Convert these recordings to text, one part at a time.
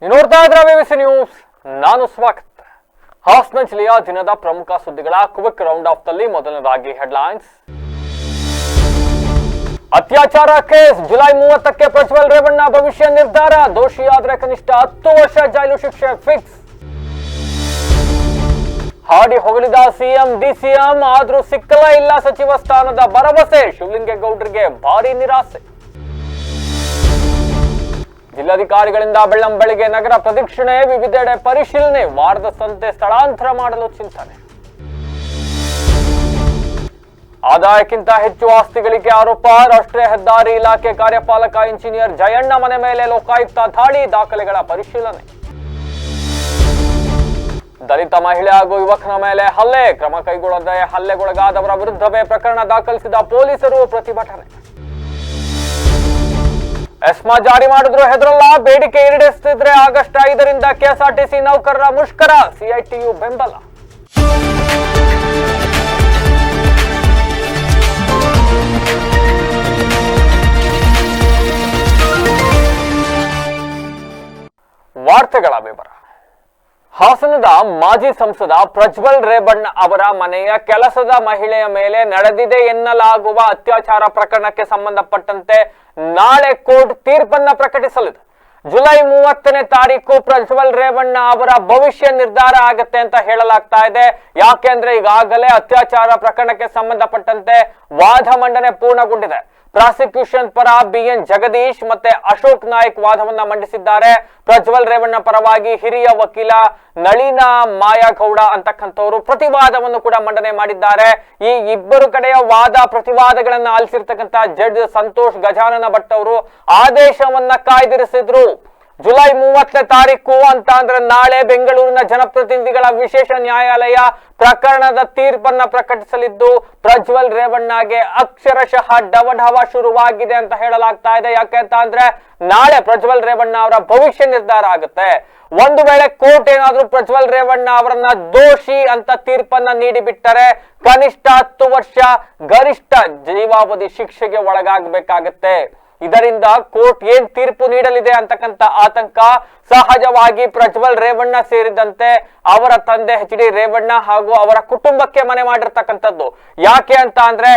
ನೋಡ್ತಾ ಇದ್ರೆ ವಿವಿಸಿ ನ್ಯೂಸ್. ನಾನು ಸ್ವಾಗತ. ಹಾಸನ ಜಿಲ್ಲೆಯ ದಿನದ ಪ್ರಮುಖ ಸುದ್ದಿಗಳ ಕ್ವಿಕ್ ರೌಂಡ್ ಆಫ್ ದಲ್ಲಿ ಮೊದಲನೇದಾಗಿ ಹೆಡ್ಲೈನ್ಸ್. ಅತ್ಯಾಚಾರ ಕೇಸ್ ಜುಲೈ 30ಕ್ಕೆ ಪ್ರಜ್ವಲ್ ರೇವಣ್ಣ ಭವಿಷ್ಯ ನಿರ್ಧಾರ. ದೋಷಿಯಾದ್ರೆ ಕನಿಷ್ಠ 10 ವರ್ಷ ಜೈಲು ಶಿಕ್ಷೆ ಫಿಕ್ಸ್. ಹಾಡಿ ಹೊಗಳಿದ ಸಿಎಂ ಡಿಸಿಎಂ, ಆದ್ರೂ ಸಿಕ್ಕಲೇ ಇಲ್ಲ ಸಚಿವ ಸ್ಥಾನದ ಭರವಸೆ. ಶಿವಲಿಂಗೇಗೌಡರಿಗೆ ಭಾರಿ ನಿರಾಸೆ. ಜಿಲ್ಲಾಧಿಕಾರಿಗಳಿಂದ ಬೆಳ್ಳಂಬೆಳಿಗ್ಗೆ ನಗರ ಪ್ರದಕ್ಷಿಣೆ, ವಿವಿಧೆಡೆ ಪರಿಶೀಲನೆ. ವಾರದ ಸಂತೆ ಸ್ಥಳಾಂತರ ಮಾಡಲು ಚಿಂತನೆ. ಆದಾಯಕ್ಕಿಂತ ಹೆಚ್ಚು ಆಸ್ತಿ ಗಳಿಕೆ ಆರೋಪ. ರಾಷ್ಟ್ರೀಯ ಹೆದ್ದಾರಿ ಇಲಾಖೆ ಕಾರ್ಯಪಾಲಕ ಇಂಜಿನಿಯರ್ ಜಯಣ್ಣ ಮನೆ ಮೇಲೆ ಲೋಕಾಯುಕ್ತ ದಾಳಿ, ದಾಖಲೆಗಳ ಪರಿಶೀಲನೆ. ದಲಿತ ಮಹಿಳೆ ಹಾಗೂ ಯುವಕನ ಮೇಲೆ ಹಲ್ಲೆ, ಕ್ರಮ ಕೈಗೊಳ್ಳದೆ ಹಲ್ಲೆಗೊಳಗಾದವರ ವಿರುದ್ಧವೇ ಪ್ರಕರಣ ದಾಖಲಿಸಿದ ಪೊಲೀಸರು. ಪ್ರತಿಭಟನೆ. ಎಸ್ಮಾ ಜಾರಿ ಮಾಡಿದ್ರು ಹೆದರಲ್ಲ, ಬೇಡಿಕೆ ಈಡೇರಿಸುತ್ತಿದ್ರೆ ಆಗಸ್ಟ್ 5ರಿಂದ ಕೆಎಸ್ಆರ್ಟಿಸಿ ನೌಕರರ ಮುಷ್ಕರ. ಸಿಐಟಿಯು ಬೆಂಬಲ. ವಾರ್ತೆಗಳ ವಿವರ. ಹಾಸನದ ಮಾಜಿ ಸಂಸದ ಪ್ರಜ್ವಲ್ ರೇವಣ್ಣ ಅವರ ಮನೆಯ ಕೆಲಸದ ಮಹಿಳೆಯ ಮೇಲೆ ನಡೆದಿದೆ ಎನ್ನಲಾಗುವ ಅತ್ಯಾಚಾರ ಪ್ರಕರಣಕ್ಕೆ ಸಂಬಂಧಪಟ್ಟಂತೆ ನಾಳೆ ಕೋರ್ಟ್ ತೀರ್ಪನ್ನ ಪ್ರಕಟಿಸಲಿದೆ. ಜುಲೈ 30ನೇ ತಾರೀಕು ಪ್ರಜ್ವಲ್ ರೇವಣ್ಣ ಅವರ ಭವಿಷ್ಯ ನಿರ್ಧಾರ ಆಗತ್ತೆ ಅಂತ ಹೇಳಲಾಗ್ತಾ ಇದೆ. ಯಾಕೆಂದ್ರೆ ಈಗಾಗಲೇ ಅತ್ಯಾಚಾರ ಪ್ರಕರಣಕ್ಕೆ ಸಂಬಂಧಪಟ್ಟಂತೆ ವಾದ ಮಂಡನೆ ಪೂರ್ಣಗೊಂಡಿದೆ. ಪ್ರಾಸಿಕ್ಯೂಷನ್ ಪರ ಬಿಎನ್ ಜಗದೀಶ್ ಮತ್ತೆ ಅಶೋಕ್ ನಾಯ್ಕ್ ವಾದವನ್ನ ಮಂಡಿಸಿದ್ದಾರೆ. ಪ್ರಜ್ವಲ್ ರೇವಣ್ಣ ಪರವಾಗಿ ಹಿರಿಯ ವಕೀಲ ನಳಿನಾ ಮಾಯಾಗೌಡ ಅಂತಕ್ಕಂಥವರು ಪ್ರತಿವಾದವನ್ನು ಕೂಡ ಮಂಡನೆ ಮಾಡಿದ್ದಾರೆ. ಈ ಇಬ್ಬರು ಕಡೆಯ ವಾದ ಪ್ರತಿವಾದಗಳನ್ನ ಆಲಿಸಿರ್ತಕ್ಕಂಥ ಜಡ್ಜ್ ಸಂತೋಷ್ ಗಜಾನನ ಭಟ್ ಅವರು ಆದೇಶವನ್ನ ಕಾಯ್ದಿರಿಸಿದ್ರು. ಜುಲೈ 30ನೇ ತಾರೀಕು ಅಂತ ಅಂದ್ರೆ ನಾಳೆ ಬೆಂಗಳೂರಿನ ಜನಪ್ರತಿನಿಧಿಗಳ ವಿಶೇಷ ನ್ಯಾಯಾಲಯ ಪ್ರಕರಣದ ತೀರ್ಪನ್ನ ಪ್ರಕಟಿಸಲಿದ್ದು, ಪ್ರಜ್ವಲ್ ರೇವಣ್ಣಗೆ ಅಕ್ಷರಶಃ ಡವಢವ ಶುರುವಾಗಿದೆ ಅಂತ ಹೇಳಲಾಗ್ತಾ ಇದೆ. ಯಾಕೆಂತ ಅಂದ್ರೆ ನಾಳೆ ಪ್ರಜ್ವಲ್ ರೇವಣ್ಣ ಅವರ ಭವಿಷ್ಯ ನಿರ್ಧಾರ ಆಗುತ್ತೆ. ಒಂದು ವೇಳೆ ಕೋರ್ಟ್ ಏನಾದ್ರೂ ಪ್ರಜ್ವಲ್ ರೇವಣ್ಣ ಅವರನ್ನ ದೋಷಿ ಅಂತ ತೀರ್ಪನ್ನ ನೀಡಿಬಿಟ್ಟರೆ ಕನಿಷ್ಠ 10 ವರ್ಷ ಗರಿಷ್ಠ ಜೀವಾವಧಿ ಶಿಕ್ಷೆಗೆ ಒಳಗಾಗಬೇಕಾಗತ್ತೆ. ಇದರಿಂದ ಕೋರ್ಟ್ ಏನ್ ತೀರ್ಪು ನೀಡಲಿದೆ ಅಂತಕ್ಕಂಥ ಆತಂಕ ಸಹಜವಾಗಿ ಪ್ರಜ್ವಲ್ ರೇವಣ್ಣ ಸೇರಿದಂತೆ ಅವರ ತಂದೆ ಎಚ್.ಡಿ. ರೇವಣ್ಣ ಹಾಗೂ ಅವರ ಕುಟುಂಬಕ್ಕೆ ಮನೆ ಮಾಡಿರ್ತಕ್ಕಂಥದ್ದು. ಯಾಕೆ ಅಂತ ಅಂದ್ರೆ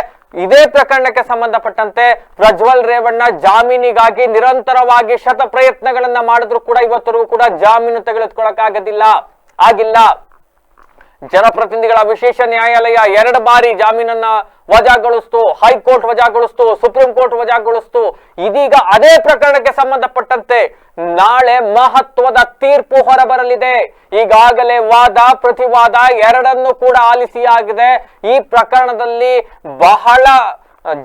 ಇದೇ ಪ್ರಕರಣಕ್ಕೆ ಸಂಬಂಧಪಟ್ಟಂತೆ ಪ್ರಜ್ವಲ್ ರೇವಣ್ಣ ಜಾಮೀನಿಗಾಗಿ ನಿರಂತರವಾಗಿ ಶತ ಪ್ರಯತ್ನಗಳನ್ನ ಮಾಡಿದ್ರು ಕೂಡ ಇವತ್ತರೆಗೂ ಕೂಡ ಜಾಮೀನು ಆಗಿಲ್ಲ. ಜನಪ್ರತಿನಿಧಿಗಳ ವಿಶೇಷ ನ್ಯಾಯಾಲಯ 2 ಬಾರಿ ಜಾಮೀನನ್ನ ವಜಾಗೊಳಿಸ್ತು, ಹೈಕೋರ್ಟ್ ವಜಾಗೊಳಿಸ್ತು, ಸುಪ್ರೀಂ ಕೋರ್ಟ್ ವಜಾಗೊಳಿಸ್ತು. ಇದೀಗ ಅದೇ ಪ್ರಕರಣಕ್ಕೆ ಸಂಬಂಧಪಟ್ಟಂತೆ ನಾಳೆ ಮಹತ್ವದ ತೀರ್ಪು ಹೊರಬರಲಿದೆ. ಈಗಾಗಲೇ ವಾದ ಪ್ರತಿವಾದ ಎರಡನ್ನೂ ಕೂಡ ಆಲಿಸಿಯಾಗಿದೆ. ಈ ಪ್ರಕರಣದಲ್ಲಿ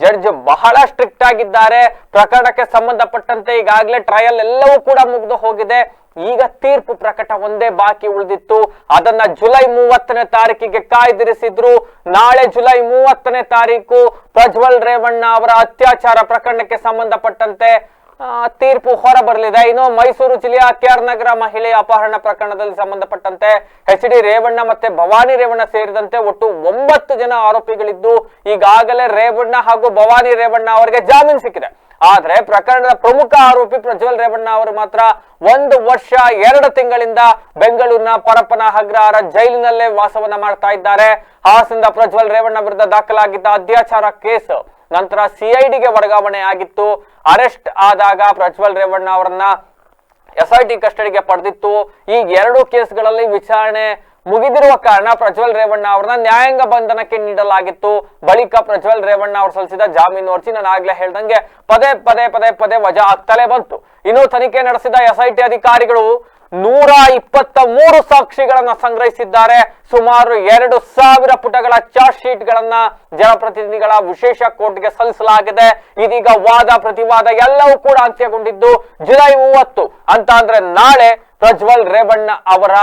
ಜಡ್ಜ್ ಬಹಳ ಸ್ಟ್ರಿಕ್ಟ್ ಆಗಿದ್ದಾರೆ. ಪ್ರಕರಣಕ್ಕೆ ಸಂಬಂಧಪಟ್ಟಂತೆ ಈಗಾಗಲೇ ಟ್ರಯಲ್ ಎಲ್ಲವೂ ಕೂಡ ಮುಗಿದು ಹೋಗಿದೆ. ಈಗ ತೀರ್ಪು ಪ್ರಕಟ ಒಂದೇ ಬಾಕಿ ಉಳಿದಿತ್ತು. ಅದನ್ನ ಜುಲೈ 30ನೇ ತಾರೀಕಿಗೆ ಕಾಯ್ದಿರಿಸಿದ್ರು. ನಾಳೆ ಜುಲೈ 30ನೇ ತಾರೀಕು ಪ್ರಜ್ವಲ್ ರೇವಣ್ಣ ಅವರ ಅತ್ಯಾಚಾರ ಪ್ರಕರಣಕ್ಕೆ ಸಂಬಂಧಪಟ್ಟಂತೆ ತೀರ್ಪು ಹೊರಬರಲಿದೆ. ಇನ್ನು ಮೈಸೂರು ಜಿಲ್ಲೆಯ ಕೆಆರ್ ನಗರ ಮಹಿಳೆಯ ಅಪಹರಣ ಪ್ರಕರಣದಲ್ಲಿ ಸಂಬಂಧಪಟ್ಟಂತೆ ಎಚ್.ಡಿ. ರೇವಣ್ಣ ಮತ್ತೆ ಭವಾನಿ ರೇವಣ್ಣ ಸೇರಿದಂತೆ ಒಟ್ಟು 9 ಜನ ಆರೋಪಿಗಳಿದ್ದು ಈಗಾಗಲೇ ರೇವಣ್ಣ ಹಾಗೂ ಭವಾನಿ ರೇವಣ್ಣ ಅವರಿಗೆ ಜಾಮೀನು ಸಿಕ್ಕಿದೆ. ಆದ್ರೆ ಪ್ರಕರಣದ ಪ್ರಮುಖ ಆರೋಪಿ ಪ್ರಜ್ವಲ್ ರೇವಣ್ಣ ಅವರು ಮಾತ್ರ 1 ವರ್ಷ 2 ತಿಂಗಳಿಂದ ಬೆಂಗಳೂರಿನ ಪರಪ್ಪನ ಅಗ್ರಹಾರ ಜೈಲಿನಲ್ಲೇ ವಾಸವನ್ನ ಮಾಡ್ತಾ ಇದ್ದಾರೆ. ಹಾಸನದ ಪ್ರಜ್ವಲ್ ರೇವಣ್ಣ ವಿರುದ್ಧ ದಾಖಲಾಗಿದ್ದ ಅತ್ಯಾಚಾರ ಕೇಸ್ ನಂತರ ಸಿಐಡಿಗೆ ವರ್ಗಾವಣೆ ಆಗಿತ್ತು. ಅರೆಸ್ಟ್ ಆದಾಗ ಪ್ರಜ್ವಲ್ ರೇವಣ್ಣ ಅವರನ್ನ ಎಸ್ಐಟಿ ಕಸ್ಟಡಿಗೆ ಪಡೆದಿತ್ತು. ಈ 2 ಕೇಸ್ಗಳಲ್ಲಿ ವಿಚಾರಣೆ ಮುಗಿದಿರುವ ಕಾರಣ ಪ್ರಜ್ವಲ್ ರೇವಣ್ಣ ಅವರನ್ನ ನ್ಯಾಯಾಂಗ ಬಂಧನಕ್ಕೆ ನೀಡಲಾಗಿತ್ತು. ಬಳಿಕ ಪ್ರಜ್ವಲ್ ರೇವಣ್ಣ ಅವರು ಸಲ್ಲಿಸಿದ ಜಾಮೀನು ಅರ್ಜಿ ನಾನು ಆಗ್ಲೇ ಹೇಳ್ದಂಗೆ ಪದೇ ವಜಾ ಆಗ್ತಲೇ ಬಂತು. ಇನ್ನು ತನಿಖೆ ನಡೆಸಿದ ಎಸ್ಐಟಿ ಅಧಿಕಾರಿಗಳು 123 ಸಾಕ್ಷಿಗಳನ್ನ ಸಂಗ್ರಹಿಸಿದ್ದಾರೆ. ಸುಮಾರು 2000 ಪುಟಗಳ ಚಾರ್ಜ್ ಶೀಟ್ ಗಳನ್ನ ಜನಪ್ರತಿನಿಧಿಗಳ ವಿಶೇಷ ಕೋರ್ಟ್ಗೆ ಸಲ್ಲಿಸಲಾಗಿದೆ. ಇದೀಗ ವಾದ ಪ್ರತಿವಾದ ಎಲ್ಲವೂ ಕೂಡ ಅಂತ್ಯಗೊಂಡಿದ್ದು ಜುಲೈ 30 ಅಂತ ಅಂದ್ರೆ ನಾಳೆ ಪ್ರಜ್ವಲ್ ರೇವಣ್ಣ ಅವರ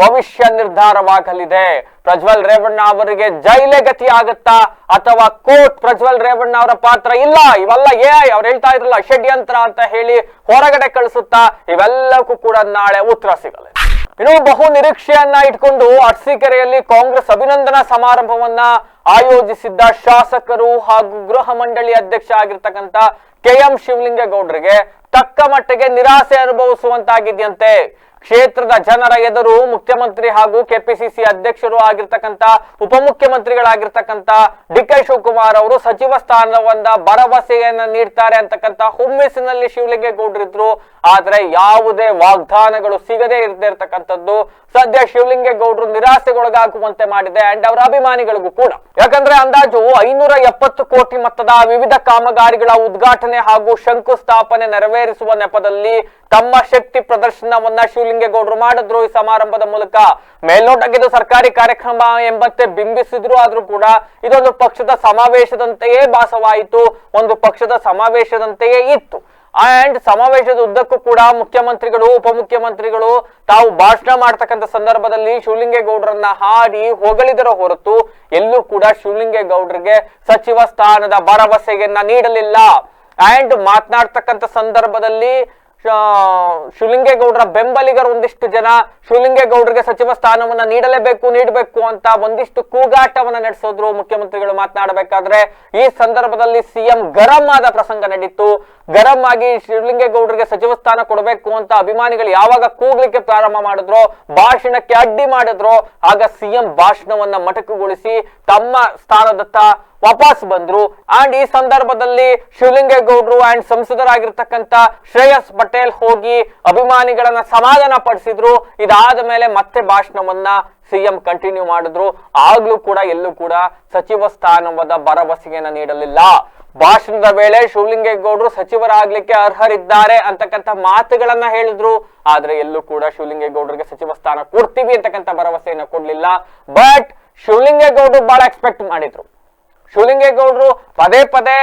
ಭವಿಷ್ಯ ನಿರ್ಧಾರವಾಗಲಿದೆ. ಪ್ರಜ್ವಲ್ ರೇವಣ್ಣ ಅವರಿಗೆ ಜೈಲೇ ಗತಿ ಆಗುತ್ತಾ ಅಥವಾ ಕೋರ್ಟ್ ಪ್ರಜ್ವಲ್ ರೇವಣ್ಣ ಅವರ ಪಾತ್ರ ಇಲ್ಲ, ಇವೆಲ್ಲ ಅವ್ರು ಹೇಳ್ತಾ ಇದ್ರಲ್ಲ ಷಡ್ಯಂತ್ರ ಅಂತ ಹೇಳಿ ಹೊರಗಡೆ ಕಳಿಸುತ್ತಾ, ಇವೆಲ್ಲಕ್ಕೂ ಕೂಡ ನಾಳೆ ಉತ್ತರ ಸಿಗಲಿದೆ. ಇನ್ನು ಬಹು ನಿರೀಕ್ಷೆಯನ್ನ ಇಟ್ಕೊಂಡು ಅರಸೀಕೆರೆಯಲ್ಲಿ ಕಾಂಗ್ರೆಸ್ ಅಭಿನಂದನಾ ಸಮಾರಂಭವನ್ನ ಆಯೋಜಿಸಿದ್ದ ಶಾಸಕರು ಹಾಗೂ ಗೃಹ ಮಂಡಳಿ ಅಧ್ಯಕ್ಷ ಆಗಿರ್ತಕ್ಕಂಥ ಕೆಎಂ ಶಿವಲಿಂಗೇಗೌಡರಿಗೆ ತಕ್ಕ ಮಟ್ಟಿಗೆ ನಿರಾಸೆ ಅನುಭವಿಸುವಂತಾಗಿದೆಯಂತೆ. ಕ್ಷೇತ್ರದ ಜನರ ಎದುರು ಮುಖ್ಯಮಂತ್ರಿ ಹಾಗೂ ಕೆಪಿಸಿಸಿ ಅಧ್ಯಕ್ಷರು ಆಗಿರ್ತಕ್ಕಂಥ ಉಪಮುಖ್ಯಮಂತ್ರಿಗಳಾಗಿರ್ತಕ್ಕಂಥ ಡಿ.ಕೆ. ಶಿವಕುಮಾರ್ ಅವರು ಸಚಿವ ಸ್ಥಾನವನ್ನ ಭರವಸೆಯನ್ನ ನೀಡ್ತಾರೆ ಅಂತಕ್ಕಂಥ ಹುಮ್ಮೆಸ್ಸಿನಲ್ಲಿ ಶಿವಲಿಂಗೇಗೌಡರಿದ್ರು. ಆದ್ರೆ ಯಾವುದೇ ವಾಗ್ದಾನಗಳು ಸಿಗದೇ ಇರ್ತಕ್ಕಂಥದ್ದು ಸದ್ಯ ಶಿವಲಿಂಗೇಗೌಡರು ನಿರಾಸೆಗೊಳಗಾಗುವಂತೆ ಮಾಡಿದೆ ಅಂಡ್ ಅವರ ಅಭಿಮಾನಿಗಳಿಗೂ ಕೂಡ. ಯಾಕಂದ್ರೆ ಅಂದಾಜು 570 ಕೋಟಿ ಮೊತ್ತದ ವಿವಿಧ ಕಾಮಗಾರಿಗಳ ಉದ್ಘಾಟನೆ ಹಾಗೂ ಶಂಕುಸ್ಥಾಪನೆ ನೆರವೇರಿಸುವ ನೆಪದಲ್ಲಿ ತಮ್ಮ ಶಕ್ತಿ ಪ್ರದರ್ಶನವನ್ನ ಶಿವಲಿಂಗೇಗೌಡರು ಮಾಡಿದ್ರು. ಈ ಸಮಾರಂಭದ ಮೂಲಕ ಮೇಲ್ನೋಟಕ್ಕೆ ಇದು ಸರ್ಕಾರಿ ಕಾರ್ಯಕ್ರಮ ಎಂಬಂತೆ ಬಿಂಬಿಸಿದ್ರು. ಆದ್ರೂ ಕೂಡ ಇದೊಂದು ಪಕ್ಷದ ಸಮಾವೇಶದಂತೆಯೇ ಭಾಸವಾಯಿತು, ಒಂದು ಪಕ್ಷದ ಸಮಾವೇಶದಂತೆಯೇ ಇತ್ತು. ಅಂಡ್ ಸಮಾವೇಶದ ಉದ್ದಕ್ಕೂ ಕೂಡ ಮುಖ್ಯಮಂತ್ರಿಗಳು ಉಪಮುಖ್ಯಮಂತ್ರಿಗಳು ತಾವು ಭಾಷಣ ಮಾಡ್ತಕ್ಕಂಥ ಸಂದರ್ಭದಲ್ಲಿ ಶಿವಲಿಂಗೇಗೌಡರನ್ನ ಹಾಡಿ ಹೊಗಳಿದರ ಹೊರತು ಎಲ್ಲೂ ಕೂಡ ಶಿವಲಿಂಗೇಗೌಡರಿಗೆ ಸಚಿವ ಸ್ಥಾನದ ಭರವಸೆಯನ್ನ ನೀಡಲಿಲ್ಲ. ಅಂಡ್ ಮಾತನಾಡ್ತಕ್ಕಂಥ ಸಂದರ್ಭದಲ್ಲಿ ಶಿವಲಿಂಗೇಗೌಡರ ಬೆಂಬಲಿಗರು ಒಂದಿಷ್ಟು ಜನ ಶಿವಲಿಂಗೇಗೌಡರಿಗೆ ಸಚಿವ ಸ್ಥಾನವನ್ನ ನೀಡಬೇಕು ಅಂತ ಒಂದಿಷ್ಟು ಕೂಗಾಟವನ್ನ ನಡೆಸಿದ್ರು ಮುಖ್ಯಮಂತ್ರಿಗಳು ಮಾತನಾಡಬೇಕಾದ್ರೆ. ಈ ಸಂದರ್ಭದಲ್ಲಿ ಸಿಎಂ ಗರಂ ಆದ ಪ್ರಸಂಗ ನಡೀತು. ಗರಂ ಆಗಿ ಶಿವಲಿಂಗೇಗೌಡರಿಗೆ ಸಚಿವ ಸ್ಥಾನ ಕೊಡಬೇಕು ಅಂತ ಅಭಿಮಾನಿಗಳು ಯಾವಾಗ ಕೂಗ್ಲಿಕ್ಕೆ ಪ್ರಾರಂಭ ಮಾಡಿದ್ರು, ಭಾಷಣಕ್ಕೆ ಅಡ್ಡಿ ಮಾಡಿದ್ರು, ಆಗ ಸಿಎಂ ಭಾಷಣವನ್ನ ಮೊಟಕುಗೊಳಿಸಿ ತಮ್ಮ ಸ್ಥಾನದತ್ತ ವಾಪಸ್ ಬಂದ್ರು. ಅಂಡ್ ಈ ಸಂದರ್ಭದಲ್ಲಿ ಶಿವಲಿಂಗೇಗೌಡರು ಅಂಡ್ ಸಂಸದರಾಗಿರ್ತಕ್ಕಂಥ ಶ್ರೇಯಸ್ ಪಟೇಲ್ ಹೋಗಿ ಅಭಿಮಾನಿಗಳನ್ನ ಸಮಾಧಾನ ಪಡಿಸಿದ್ರು. ಇದಾದ ಮೇಲೆ ಮತ್ತೆ ಭಾಷಣವನ್ನ ಸಿಎಂ ಕಂಟಿನ್ಯೂ ಮಾಡಿದ್ರು. ಆಗ್ಲೂ ಕೂಡ ಎಲ್ಲೂ ಕೂಡ ಸಚಿವ ಸ್ಥಾನದ ಭರವಸೆಯನ್ನ ನೀಡಲಿಲ್ಲ. ಭಾಷಣದ ವೇಳೆ ಶಿವಲಿಂಗೇಗೌಡರು ಸಚಿವರಾಗ್ಲಿಕ್ಕೆ ಅರ್ಹರಿದ್ದಾರೆ ಅಂತಕ್ಕಂಥ ಮಾತುಗಳನ್ನ ಹೇಳಿದ್ರು. ಆದ್ರೆ ಎಲ್ಲೂ ಕೂಡ ಶಿವಲಿಂಗೇಗೌಡರಿಗೆ ಸಚಿವ ಸ್ಥಾನ ಕೊಡ್ತೀವಿ ಅಂತಕ್ಕಂಥ ಭರವಸೆಯನ್ನ ಕೊಡ್ಲಿಲ್ಲ. ಬಟ್ ಶಿವಲಿಂಗೇಗೌಡರು ಬಹಳ ಎಕ್ಸ್ಪೆಕ್ಟ್ ಮಾಡಿದ್ರು. ಶಿವಲಿಂಗೇಗೌಡರು ಪದೇ ಪದೇ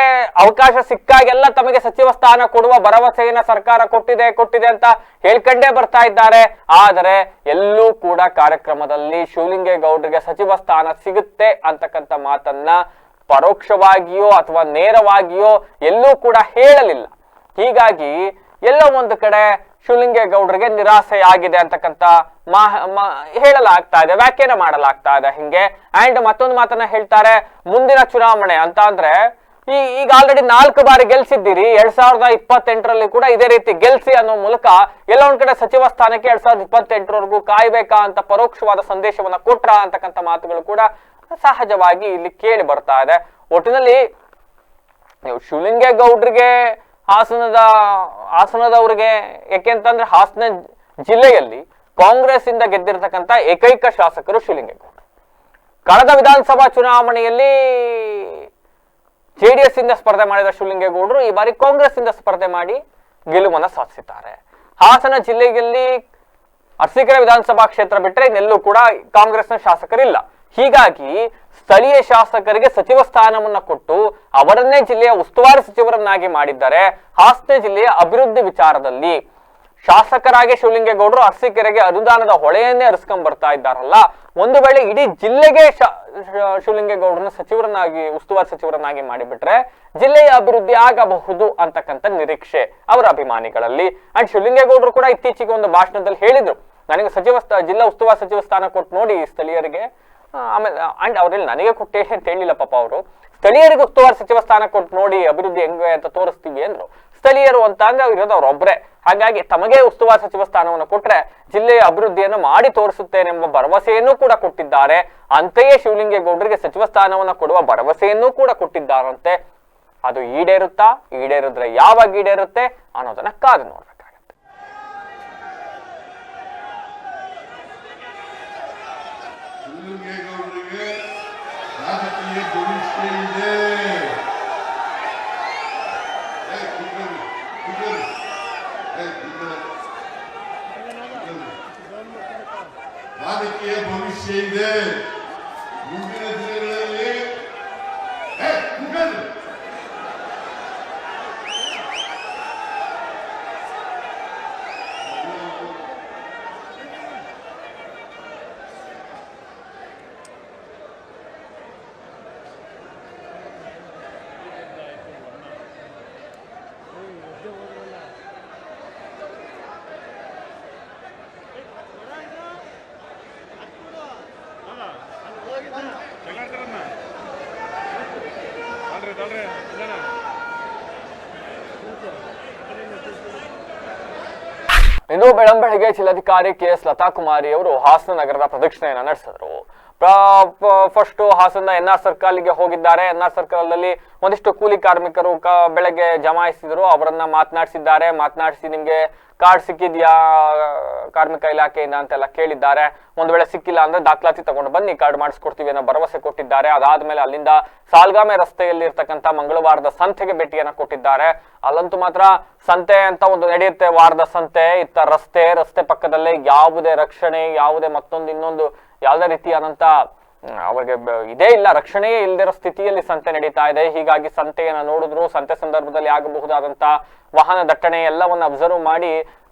ಅವಕಾಶ ಸಿಕ್ಕಾಗೆಲ್ಲ ತಮಗೆ ಸಚಿವ ಸ್ಥಾನ ಕೊಡುವ ಭರವಸೆಯನ್ನ ಸರ್ಕಾರ ಕೊಟ್ಟಿದೆ ಅಂತ ಹೇಳ್ಕೊಂಡೇ ಬರ್ತಾ ಇದ್ದಾರೆ. ಆದರೆ ಎಲ್ಲೂ ಕೂಡ ಕಾರ್ಯಕ್ರಮದಲ್ಲಿ ಶಿವಲಿಂಗೇಗೌಡರಿಗೆ ಸಚಿವ ಸ್ಥಾನ ಸಿಗುತ್ತೆ ಅಂತಕ್ಕಂಥ ಮಾತನ್ನ ಪರೋಕ್ಷವಾಗಿಯೋ ಅಥವಾ ನೇರವಾಗಿಯೋ ಎಲ್ಲೂ ಕೂಡ ಹೇಳಲಿಲ್ಲ. ಹೀಗಾಗಿ ಎಲ್ಲೋ ಒಂದು ಕಡೆ ಶಿವಲಿಂಗೇಗೌಡರಿಗೆ ನಿರಾಸೆ ಆಗಿದೆ ಅಂತಕ್ಕಂಥ ಹೇಳಲಾಗ್ತಾ ಇದೆ, ವ್ಯಾಖ್ಯಾನ ಮಾಡಲಾಗ್ತಾ ಇದೆ ಹಿಂಗೆ. ಅಂಡ್ ಮತ್ತೊಂದು ಮಾತನ್ನ ಹೇಳ್ತಾರೆ, ಮುಂದಿನ ಚುನಾವಣೆ ಅಂತ ಅಂದ್ರೆ ಈಗ ಆಲ್ರೆಡಿ 4 ಬಾರಿ ಗೆಲ್ಸಿದ್ದೀರಿ, 2028ರಲ್ಲಿ ಕೂಡ ಇದೇ ರೀತಿ ಗೆಲ್ಸಿ ಅನ್ನೋ ಮೂಲಕ ಎಲ್ಲ ಒಂದ್ ಕಡೆ ಸಚಿವ ಸ್ಥಾನಕ್ಕೆ 2028ರವರೆಗೂ ಕಾಯ್ಬೇಕಾ ಅಂತ ಪರೋಕ್ಷವಾದ ಸಂದೇಶವನ್ನ ಕೊಟ್ರ ಅಂತಕ್ಕಂಥ ಮಾತುಗಳು ಕೂಡ ಸಹಜವಾಗಿ ಇಲ್ಲಿ ಕೇಳಿ ಬರ್ತಾ ಇದೆ. ಒಟ್ಟಿನಲ್ಲಿ ನೀವು ಶಿವಲಿಂಗೇಗೌಡರಿಗೆ ಹಾಸನದವ್ರಿಗೆ ಯಾಕೆಂತಂದ್ರೆ ಹಾಸನ ಜಿಲ್ಲೆಯಲ್ಲಿ ಕಾಂಗ್ರೆಸ್ ಇಂದ ಗೆದ್ದಿರ್ತಕ್ಕಂಥ ಏಕೈಕ ಶಾಸಕರು ಶಿವಲಿಂಗೇಗೌಡರು. ಕಳೆದ ವಿಧಾನಸಭಾ ಚುನಾವಣೆಯಲ್ಲಿ ಜೆಡಿಎಸ್ ಇಂದ ಸ್ಪರ್ಧೆ ಮಾಡಿದ ಶಿವಲಿಂಗೇಗೌಡರು ಈ ಬಾರಿ ಕಾಂಗ್ರೆಸ್ ಇಂದ ಸ್ಪರ್ಧೆ ಮಾಡಿ ಗೆಲುವನ್ನ ಸಾಧಿಸಿದ್ದಾರೆ. ಹಾಸನ ಜಿಲ್ಲೆಯಲ್ಲಿ ಅರಸೀಕೆರೆ ವಿಧಾನಸಭಾ ಕ್ಷೇತ್ರ ಬಿಟ್ಟರೆ ಇನ್ನೆಲ್ಲೂ ಕೂಡ ಕಾಂಗ್ರೆಸ್ನ ಶಾಸಕರಿಲ್ಲ. ಹೀಗಾಗಿ ಸ್ಥಳೀಯ ಶಾಸಕರಿಗೆ ಸಚಿವ ಸ್ಥಾನವನ್ನ ಕೊಟ್ಟು ಅವರನ್ನೇ ಜಿಲ್ಲೆಯ ಉಸ್ತುವಾರಿ ಸಚಿವರನ್ನಾಗಿ ಮಾಡಿದ್ದಾರೆ. ಹಾಸನ ಜಿಲ್ಲೆಯ ಅಭಿವೃದ್ಧಿ ವಿಚಾರದಲ್ಲಿ ಶಾಸಕರಾಗಿ ಶಿವಲಿಂಗೇಗೌಡರು ಅರಸೀಕೆರೆಗೆ ಅನುದಾನದ ಹೊಳೆಯನ್ನೇ ಹರಿಸ್ಕೊಂಡ್ ಬರ್ತಾ ಇದ್ದಾರಲ್ಲ, ಒಂದು ವೇಳೆ ಇಡೀ ಜಿಲ್ಲೆಗೆ ಶಿವಲಿಂಗೇಗೌಡರನ್ನ ಉಸ್ತುವಾರಿ ಸಚಿವರನ್ನಾಗಿ ಮಾಡಿಬಿಟ್ರೆ ಜಿಲ್ಲೆಯ ಅಭಿವೃದ್ಧಿ ಆಗಬಹುದು ಅಂತಕ್ಕಂಥ ನಿರೀಕ್ಷೆ ಅವರ ಅಭಿಮಾನಿಗಳಲ್ಲಿ. ಅಂಡ್ ಶಿವಲಿಂಗೇಗೌಡರು ಕೂಡ ಇತ್ತೀಚೆಗೆ ಒಂದು ಭಾಷಣದಲ್ಲಿ ಹೇಳಿದ್ರು, ನನಗೆ ಜಿಲ್ಲಾ ಉಸ್ತುವಾರಿ ಸಚಿವ ಸ್ಥಾನ ಕೊಟ್ಟು ನೋಡಿ ಸ್ಥಳೀಯರಿಗೆ. ಆಮೇಲೆ ಅಂಡ್ ಅವ್ರಲ್ಲಿ ನನಗೆ ಕೊಟ್ಟೆ ಅಂತ ಹೇಳಿಲ್ಲ ಪಾಪ ಅವರು, ಸ್ಥಳೀಯರಿಗೆ ಉಸ್ತುವಾರಿ ಸಚಿವ ಸ್ಥಾನ ಕೊಟ್ಟು ನೋಡಿ ಅಭಿವೃದ್ಧಿ ಹೆಂಗೆ ಅಂತ ತೋರಿಸ್ತೀವಿ ಅಂದ್ರು. ಸ್ಥಳೀಯರು ಅಂತ ಅಂದ್ರೆ ಇರೋದು ಅವ್ರೊಬ್ರೆ. ಹಾಗಾಗಿ ತಮಗೆ ಉಸ್ತುವಾರಿ ಸಚಿವ ಸ್ಥಾನವನ್ನು ಕೊಟ್ರೆ ಜಿಲ್ಲೆಯ ಅಭಿವೃದ್ಧಿಯನ್ನು ಮಾಡಿ ತೋರಿಸುತ್ತೇನೆಂಬ ಭರವಸೆಯನ್ನು ಕೂಡ ಕೊಟ್ಟಿದ್ದಾರೆ. ಅಂತೆಯೇ ಶಿವಲಿಂಗೇಗೌಡರಿಗೆ ಸಚಿವ ಸ್ಥಾನವನ್ನು ಕೊಡುವ ಭರವಸೆಯನ್ನೂ ಕೂಡ ಕೊಟ್ಟಿದ್ದಾರಂತೆ. ಅದು ಈಡೇರಿದ್ರೆ ಯಾವಾಗ ಈಡೇರುತ್ತೆ ಅನ್ನೋದನ್ನ ಕಾದು ನೋಡ್ಬೇಕಾಗತ್ತೆ. ರಾಜಕೀಯ ಭವಿಷ್ಯ ಇದೆ. ಮುಂದಿನ ದಿನಗಳಲ್ಲಿ ಇನ್ನು ಬೆಳಂಬೆಳಗ್ಗೆ ಜಿಲ್ಲಾಧಿಕಾರಿ ಕೆ.ಎಸ್. ಲತಾ ಕುಮಾರಿ ಅವರು ಹಾಸನ ನಗರದ ಪ್ರದಕ್ಷಿಣೆಯನ್ನು ನಡೆಸಿದರು. ಫಸ್ಟ್ ಹಾಸನ NR ಸರ್ಕಲ್ಗೆ ಹೋಗಿದ್ದಾರೆ. NR ಸರ್ಕಲ್ ಒಂದಿಷ್ಟು ಕೂಲಿ ಕಾರ್ಮಿಕರು ಬೆಳಗ್ಗೆ ಜಮಾಯಿಸಿದ್ರು. ಅವರನ್ನ ಮಾತನಾಡಿಸಿ ನಿಮ್ಗೆ ಕಾರ್ಡ್ ಸಿಕ್ಕಿದ್ಯಾ ಕಾರ್ಮಿಕ ಇಲಾಖೆಯಿಂದ ಅಂತೆಲ್ಲ ಕೇಳಿದ್ದಾರೆ. ಒಂದು ವೇಳೆ ಸಿಕ್ಕಿಲ್ಲ ಅಂದ್ರೆ ದಾಖಲಾತಿ ತಗೊಂಡು ಬನ್ನಿ, ಕಾರ್ಡ್ ಮಾಡಿಸ್ಕೊಡ್ತೀವಿ ಅನ್ನೋ ಭರವಸೆ ಕೊಟ್ಟಿದ್ದಾರೆ. ಅದಾದ್ಮೇಲೆ ಅಲ್ಲಿಂದ ಸಾಲ್ಗಾಮೆ ರಸ್ತೆಯಲ್ಲಿ ಇರ್ತಕ್ಕಂಥ ಮಂಗಳವಾರದ ಸಂತೆಗೆ ಭೇಟಿಯನ್ನ ಕೊಟ್ಟಿದ್ದಾರೆ. ಅಲ್ಲಂತೂ ಮಾತ್ರ ಸಂತೆ ಅಂತ ಒಂದು ನಡೆಯುತ್ತೆ, ವಾರದ ಸಂತೆ. ಇತ್ತ ರಸ್ತೆ ಪಕ್ಕದಲ್ಲೇ ಯಾವುದೇ ರಕ್ಷಣೆ, ಯಾವುದೇ ಮತ್ತೊಂದು ಇನ್ನೊಂದು ಯಾವುದೇ ರೀತಿಯಾದಂತ ಅವರಿಗೆ ಇದೇ ಇಲ್ಲ, ರಕ್ಷಣೆಯೇ ಇಲ್ಲದಿರೋ ಸ್ಥಿತಿಯಲ್ಲಿ ಸಂತೆ ನಡೀತಾ ಇದೆ. ಹೀಗಾಗಿ ಸಂತೆಯನ್ನ ನೋಡಿದ್ರು, ಸಂತೆ ಸಂದರ್ಭದಲ್ಲಿ ಆಗಬಹುದಾದಂತ ವಾಹನ ದಟ್ಟಣೆ ಎಲ್ಲವನ್ನ ಅಬ್ಸರ್ವ್ ಮಾಡಿ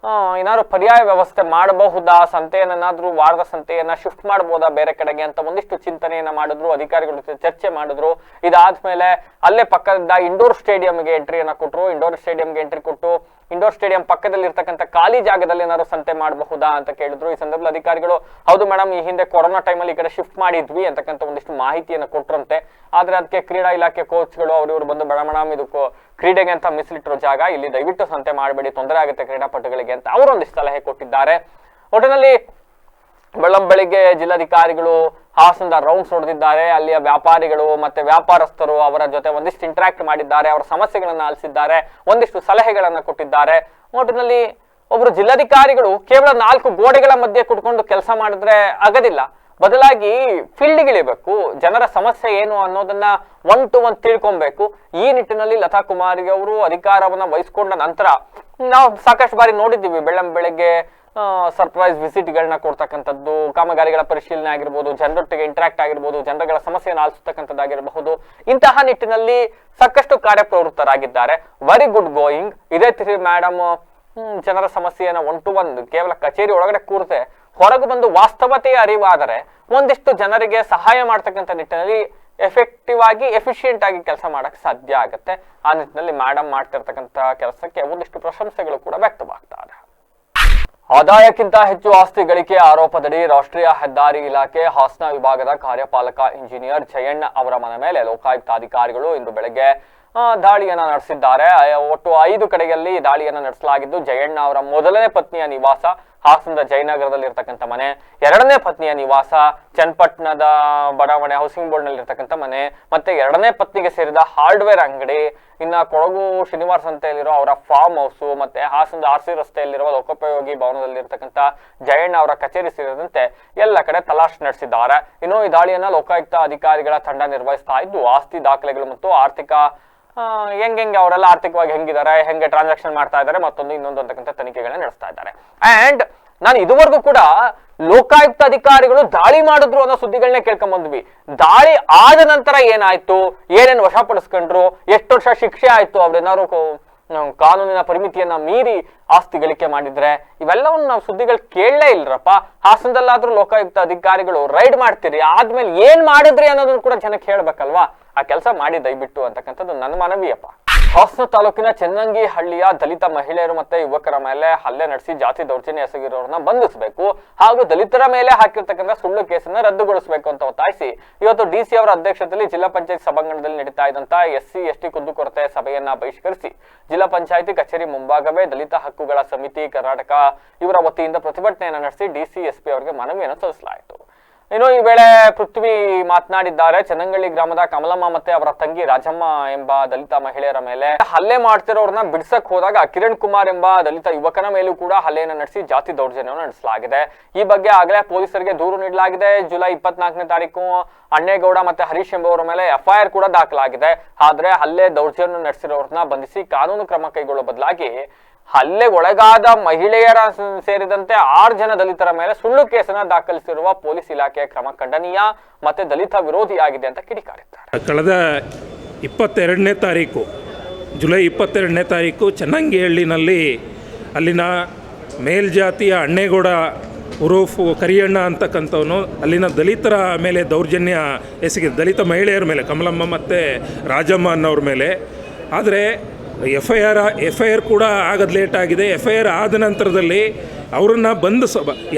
ಏನಾದ್ರು ಪರ್ಯಾಯ ವ್ಯವಸ್ಥೆ ಮಾಡಬಹುದಾ, ಸಂತೆಯನ್ನಾದ್ರೂ ವಾರದ ಸಂತೆಯನ್ನ ಶಿಫ್ಟ್ ಮಾಡಬಹುದಾ ಬೇರೆ ಕಡೆಗೆ ಅಂತ ಒಂದಿಷ್ಟು ಚಿಂತನೆಯನ್ನ ಮಾಡಿದ್ರು. ಅಧಿಕಾರಿಗಳ ಜೊತೆ ಚರ್ಚೆ ಮಾಡಿದ್ರು. ಇದಾದ್ಮೇಲೆ ಅಲ್ಲೇ ಪಕ್ಕದ ಇಂಡೋರ್ ಸ್ಟೇಡಿಯಂಗೆ ಎಂಟ್ರಿಯನ್ನ ಕೊಟ್ಟರು. ಇಂಡೋರ್ ಸ್ಟೇಡಿಯಂಗೆ ಎಂಟ್ರಿ ಕೊಟ್ಟು ಇಂಡೋರ್ ಸ್ಟೇಡಿಯಂ ಪಕ್ಕದಲ್ಲಿ ಇರ್ತಕ್ಕಂಥ ಖಾಲಿ ಜಾಗದಲ್ಲಿ ಏನಾದ್ರು ಸಂತೆ ಮಾಡಬಹುದಾ ಅಂತ ಕೇಳಿದ್ರು. ಈ ಸಂದರ್ಭದಲ್ಲಿ ಅಧಿಕಾರಿಗಳು ಹೌದು ಮೇಡಮ್, ಈ ಹಿಂದೆ ಕೊರೋನಾ ಟೈಮಲ್ಲಿ ಈ ಕಡೆ ಶಿಫ್ಟ್ ಮಾಡಿದ್ವಿ ಅಂತಕ್ಕಂಥ ಒಂದಿಷ್ಟು ಮಾಹಿತಿಯನ್ನು ಕೊಟ್ರಂತೆ. ಆದ್ರೆ ಅದಕ್ಕೆ ಕ್ರೀಡಾ ಇಲಾಖೆ ಕೋಚ್ಗಳು ಅವ್ರಿವ್ರು ಬಂದು ಮೇಡಮ್ ಇದು ಕ್ರೀಡೆಗೆ ಅಂತ ಮೀಸಲಿಟ್ಟಿರೋ ಜಾಗ, ಇಲ್ಲಿ ದಯವಿಟ್ಟು ಸಂತೆ ಮಾಡಬೇಡಿ, ತೊಂದರೆ ಆಗುತ್ತೆ ಕ್ರೀಡಾಪಟುಗಳಿಗೆ ಅಂತ ಅವರೊಂದಿಷ್ಟು ಸಲಹೆ ಕೊಟ್ಟಿದ್ದಾರೆ. ಒಟ್ಟಿನಲ್ಲಿ ಬೆಳಂಬೆಳಿಗ್ಗೆ ಜಿಲ್ಲಾಧಿಕಾರಿಗಳು ಹಾಸನದ ರೌಂಡ್ಸ್ ಹೊಡೆದಿದ್ದಾರೆ. ಅಲ್ಲಿಯ ವ್ಯಾಪಾರಿಗಳು ಮತ್ತೆ ವ್ಯಾಪಾರಸ್ಥರು ಅವರ ಜೊತೆ ಒಂದಿಷ್ಟು ಇಂಟರಾಕ್ಟ್ ಮಾಡಿದ್ದಾರೆ. ಅವರ ಸಮಸ್ಯೆಗಳನ್ನ ಆಲಿಸಿದ್ದಾರೆ, ಒಂದಿಷ್ಟು ಸಲಹೆಗಳನ್ನ ಕೊಟ್ಟಿದ್ದಾರೆ. ಒಟ್ಟಿನಲ್ಲಿ ಒಬ್ರು ಜಿಲ್ಲಾಧಿಕಾರಿಗಳು ಕೇವಲ 4 ಗೋಡೆಗಳ ಮಧ್ಯೆ ಕುತ್ಕೊಂಡು ಕೆಲಸ ಮಾಡಿದ್ರೆ ಆಗೋದಿಲ್ಲ, ಬದಲಾಗಿ ಫೀಲ್ಡ್ಗಿಳಿಬೇಕು, ಜನರ ಸಮಸ್ಯೆ ಏನು ಅನ್ನೋದನ್ನ 1 to 1 ತಿಳ್ಕೊಬೇಕು. ಈ ನಿಟ್ಟಿನಲ್ಲಿ ಲತಾ ಕುಮಾರಿ ಅವರು ಅಧಿಕಾರವನ್ನ ವಹಿಸಿಕೊಂಡ ನಂತರ ನಾವು ಸಾಕಷ್ಟು ಬಾರಿ ನೋಡಿದ್ದೀವಿ ಬೆಳಗ್ಗೆ ಸರ್ಪ್ರೈಸ್ ವಿಸಿಟ್ಗಳನ್ನ ಕೊಡ್ತಕ್ಕಂಥದ್ದು, ಕಾಮಗಾರಿಗಳ ಪರಿಶೀಲನೆ ಆಗಿರ್ಬೋದು, ಜನರೊಟ್ಟಿಗೆ ಇಂಟರಾಕ್ಟ್ ಆಗಿರ್ಬೋದು, ಜನಗಳ ಸಮಸ್ಯೆಯನ್ನು ಆಲಿಸತಕ್ಕಂಥದ್ದಾಗಿರಬಹುದು. ಇಂತಹ ನಿಟ್ಟಿನಲ್ಲಿ ಸಾಕಷ್ಟು ಕಾರ್ಯಪ್ರವೃತ್ತರಾಗಿದ್ದಾರೆ. Very good going. ಇದೇ ತಿರಿ ಮೇಡಮ್ ಜನರ ಸಮಸ್ಯೆಯನ್ನ 1 to 1 ಕೇವಲ ಕಚೇರಿ ಒಳಗಡೆ ಕೂರ್ತೆ ಹೊರಗೆ ಬಂದು ವಾಸ್ತವತೆಯ ಅರಿವಾದರೆ ಒಂದಿಷ್ಟು ಜನರಿಗೆ ಸಹಾಯ ಮಾಡ್ತಕ್ಕಂಥ ನಿಟ್ಟಿನಲ್ಲಿ ಎಫೆಕ್ಟಿವ್ ಆಗಿ ಎಫಿಷಿಯೆಂಟ್ ಆಗಿ ಕೆಲಸ ಮಾಡಕ್ ಸಾಧ್ಯ ಆಗುತ್ತೆ. ಆ ನಿಟ್ಟಿನಲ್ಲಿ ಮೇಡಮ್ ಮಾಡ್ತಿರ್ತಕ್ಕಂಥ ಕೆಲಸಕ್ಕೆ ಒಂದಿಷ್ಟು ಪ್ರಶಂಸೆಗಳು ಕೂಡ ವ್ಯಕ್ತವಾಗ್ತಾರೆ. ಆದಾಯಕ್ಕಿಂತ ಹೆಚ್ಚು ಆಸ್ತಿ ಗಳಿಕೆ ಆರೋಪದಡಿ ರಾಷ್ಟ್ರೀಯ ಹೆದ್ದಾರಿ ಇಲಾಖೆ ಹಾಸನ ವಿಭಾಗದ ಕಾರ್ಯಪಾಲಕ ಇಂಜಿನಿಯರ್ ಜಯಣ್ಣ ಅವರ ಮನೆ ಮೇಲೆ ಲೋಕಾಯುಕ್ತ ಅಧಿಕಾರಿಗಳು ಇಂದು ಬೆಳಗ್ಗೆ ದಾಳಿಯನ್ನ ನಡೆಸಿದ್ದಾರೆ. ಒಟ್ಟು 5 ಕಡೆಯಲ್ಲಿ ದಾಳಿಯನ್ನ ನಡೆಸಲಾಗಿದ್ದು, ಜಯಣ್ಣ ಅವರ ಮೊದಲನೇ ಪತ್ನಿಯ ನಿವಾಸ ಹಾಸನದ ಜಯನಗರದಲ್ಲಿ ಇರ್ತಕ್ಕಂಥ ಮನೆ, 2ನೇ ಪತ್ನಿಯ ನಿವಾಸ ಚನ್ನಪಟ್ಟಣದ ಬಡಾವಣೆ ಹೌಸಿಂಗ್ ಬೋರ್ಡ್ ನಲ್ಲಿ ಇರ್ತಕ್ಕಂಥ ಮನೆ, ಮತ್ತೆ 2ನೇ ಪತ್ನಿಗೆ ಸೇರಿದ ಹಾರ್ಡ್ವೇರ್ ಅಂಗಡಿ, ಇನ್ನ ಕೊಡಗು ಶನಿವಾರ ಸಂತೆಯಲ್ಲಿರೋ ಅವರ ಫಾರ್ಮ್ ಹೌಸ್, ಮತ್ತೆ ಹಾಸನದ RC ರಸ್ತೆಯಲ್ಲಿರುವ ಲೋಕೋಪಯೋಗಿ ಭವನದಲ್ಲಿ ಇರ್ತಕ್ಕಂಥ ಜಯಣ್ಣ ಅವರ ಕಚೇರಿ ಸೇರಿದಂತೆ ಎಲ್ಲ ಕಡೆ ತಲಾಶ್ ನಡೆಸಿದ್ದಾರೆ. ಇನ್ನು ಈ ದಾಳಿಯನ್ನ ಲೋಕಾಯುಕ್ತ ಅಧಿಕಾರಿಗಳ ತಂಡ ನಿರ್ವಹಿಸ್ತಾ ಇದ್ದು, ಆಸ್ತಿ ದಾಖಲೆಗಳು ಮತ್ತು ಆರ್ಥಿಕ ಹೆಂಗೆ ಅವರೆಲ್ಲ ಆರ್ಥಿಕವಾಗಿ ಹೆಂಗಿದ್ದಾರೆ, ಹೆಂಗೆ ಟ್ರಾನ್ಸಾಕ್ಷನ್ ಮಾಡ್ತಾ ಇದ್ದಾರೆ, ಮತ್ತೊಂದು ಇನ್ನೊಂದು ಅಂತಕ್ಕಂಥ ತನಿಖೆಗಳನ್ನ ನಡೆಸ್ತಾ ಇದ್ದಾರೆ. ಅಂಡ್ ನಾನು ಇದುವರೆಗೂ ಕೂಡ ಲೋಕಾಯುಕ್ತ ಅಧಿಕಾರಿಗಳು ದಾಳಿ ಮಾಡಿದ್ರು ಅನ್ನೋ ಸುದ್ದಿಗಳನ್ನೇ ಕೇಳ್ಕೊಂಡ್ ಬಂದ್ವಿ. ದಾಳಿ ಆದ ನಂತರ ಏನಾಯ್ತು, ಏನೇನು ವಶಪಡಿಸ್ಕೊಂಡ್ರು, ಎಷ್ಟು ವರ್ಷ ಶಿಕ್ಷೆ ಆಯ್ತು, ಅವ್ರೇನಾದ್ರು ಕಾನೂನಿನ ಪರಿಮಿತಿಯನ್ನ ಮೀರಿ ಆಸ್ತಿ ಗಳಿಕೆ ಮಾಡಿದ್ರೆ, ಇವೆಲ್ಲವನ್ನು ನಾವು ಸುದ್ದಿಗಳು ಕೇಳಲೇ ಇಲ್ರಪ್ಪ. ಹಾಸನದಲ್ಲಾದ್ರೂ ಲೋಕಾಯುಕ್ತ ಅಧಿಕಾರಿಗಳು ರೈಡ್ ಮಾಡ್ತೀರಿ, ಆದ್ಮೇಲೆ ಏನ್ ಮಾಡಿದ್ರಿ ಅನ್ನೋದನ್ನ ಕೂಡ ಜನಕ್ಕೆ ಹೇಳ್ಬೇಕಲ್ವಾ. ಆ ಕೆಲಸ ಮಾಡಿ ದಯವಿಟ್ಟು ಅಂತಕ್ಕಂಥದ್ದು ನನ್ನ ಮನವಿಯಪ್ಪ. ಹಾಸನ ತಾಲೂಕಿನ ಚೆನ್ನಂಗಿಹಳ್ಳಿಯ ದಲಿತ ಮಹಿಳೆಯರು ಮತ್ತೆ ಯುವಕರ ಮೇಲೆ ಹಲ್ಲೆ ನಡೆಸಿ ಜಾತಿ ದೌರ್ಜನ್ಯ ಎಸಗಿರೋರನ್ನ ಬಂಧಿಸಬೇಕು ಹಾಗೂ ದಲಿತರ ಮೇಲೆ ಹಾಕಿರ್ತಕ್ಕಂಥ ಸುಳ್ಳು ಕೇಸನ್ನ ರದ್ದುಗೊಳಿಸಬೇಕು ಅಂತ ಒತ್ತಾಯಿಸಿ ಇವತ್ತು DC ಅವರ ಅಧ್ಯಕ್ಷತೆಯಲ್ಲಿ ಜಿಲ್ಲಾ ಪಂಚಾಯತ್ ಸಭಾಂಗಣದಲ್ಲಿ ನಡೀತಾ ಇದ್ದಂತ SC/ST ಕುಂದುಕೊರತೆ ಸಭೆಯನ್ನ ಬಹಿಷ್ಕರಿಸಿ ಜಿಲ್ಲಾ ಪಂಚಾಯತಿ ಕಚೇರಿ ಮುಂಭಾಗವೇ ದಲಿತ ಹಕ್ಕುಗಳ ಸಮಿತಿ ಕರ್ನಾಟಕ ಇವರ ವತಿಯಿಂದ ಪ್ರತಿಭಟನೆಯನ್ನು ನಡೆಸಿ DC SP ಅವರಿಗೆ ಮನವಿಯನ್ನು ಸಲ್ಲಿಸಲಾಯಿತು. ಇನ್ನು ಈ ವೇಳೆ ಪೃಥ್ವಿ ಮಾತನಾಡಿದ್ದಾರೆ. ಚೆನ್ನಂಗಳ್ಳಿ ಗ್ರಾಮದ ಕಮಲಮ್ಮ ಮತ್ತೆ ಅವರ ತಂಗಿ ರಾಜಮ್ಮ ಎಂಬ ದಲಿತ ಮಹಿಳೆಯರ ಮೇಲೆ ಹಲ್ಲೆ ಮಾಡ್ತಿರೋರನ್ನ ಬಿಡಿಸಕ್ ಹೋದಾಗ ಕಿರಣ್ ಕುಮಾರ್ ಎಂಬ ದಲಿತ ಯುವಕನ ಮೇಲೂ ಕೂಡ ಹಲ್ಲೆಯನ್ನು ನಡೆಸಿ ಜಾತಿ ದೌರ್ಜನ್ಯವನ್ನು ನಡೆಸಲಾಗಿದೆ. ಈ ಬಗ್ಗೆ ಆಗಲೇ ಪೊಲೀಸರಿಗೆ ದೂರು ನೀಡಲಾಗಿದೆ. ಜುಲೈ 24ನೇ ತಾರೀಕು ಅಣ್ಣೇಗೌಡ ಮತ್ತೆ ಹರೀಶ್ ಎಂಬುವರ ಮೇಲೆ FIR ಕೂಡ ದಾಖಲಾಗಿದೆ. ಆದ್ರೆ ಹಲ್ಲೆ ದೌರ್ಜನ್ಯ ನಡೆಸಿರೋರನ್ನ ಬಂಧಿಸಿ ಕಾನೂನು ಕ್ರಮ ಕೈಗೊಳ್ಳುವ ಬದಲಾಗಿ ಹಲ್ಲೆ ಒಳಗಾದ ಮಹಿಳೆಯರ ಸೇರಿದಂತೆ 6 ಜನ ದಲಿತರ ಮೇಲೆ ಸುಳ್ಳು ಕೇಸನ್ನ ದಾಖಲಿಸಿರುವ ಪೊಲೀಸ್ ಇಲಾಖೆಯ ಕ್ರಮ ಖಂಡನೀಯ ಮತ್ತೆ ದಲಿತ ವಿರೋಧಿಯಾಗಿದೆ ಅಂತ ಕಿಡಿಕಾರಿದ್ದಾರೆ. ಕಳೆದ 22ನೇ ತಾರೀಕು ಜುಲೈ 22ನೇ ತಾರೀಕು ಚೆನ್ನಂಗಿಹಳ್ಳಿನಲ್ಲಿ ಅಲ್ಲಿನ ಮೇಲ್ಜಾತಿಯ ಅಣ್ಣೇಗೌಡ ಉರೂಫ್ ಕರಿಯಣ್ಣ ಅಂತಕ್ಕಂಥವನು ಅಲ್ಲಿನ ದಲಿತರ ಮೇಲೆ ದೌರ್ಜನ್ಯ ಎಸಗಿದ, ದಲಿತ ಮಹಿಳೆಯರ ಮೇಲೆ ಕಮಲಮ್ಮ ಮತ್ತು ರಾಜಮ್ಮ ಅನ್ನೋರ ಮೇಲೆ. ಆದರೆ FIR ಕೂಡ ಆಗೋದು ಲೇಟ್ ಆಗಿದೆ. FIR ಆದ ನಂತರದಲ್ಲಿ ಅವರನ್ನು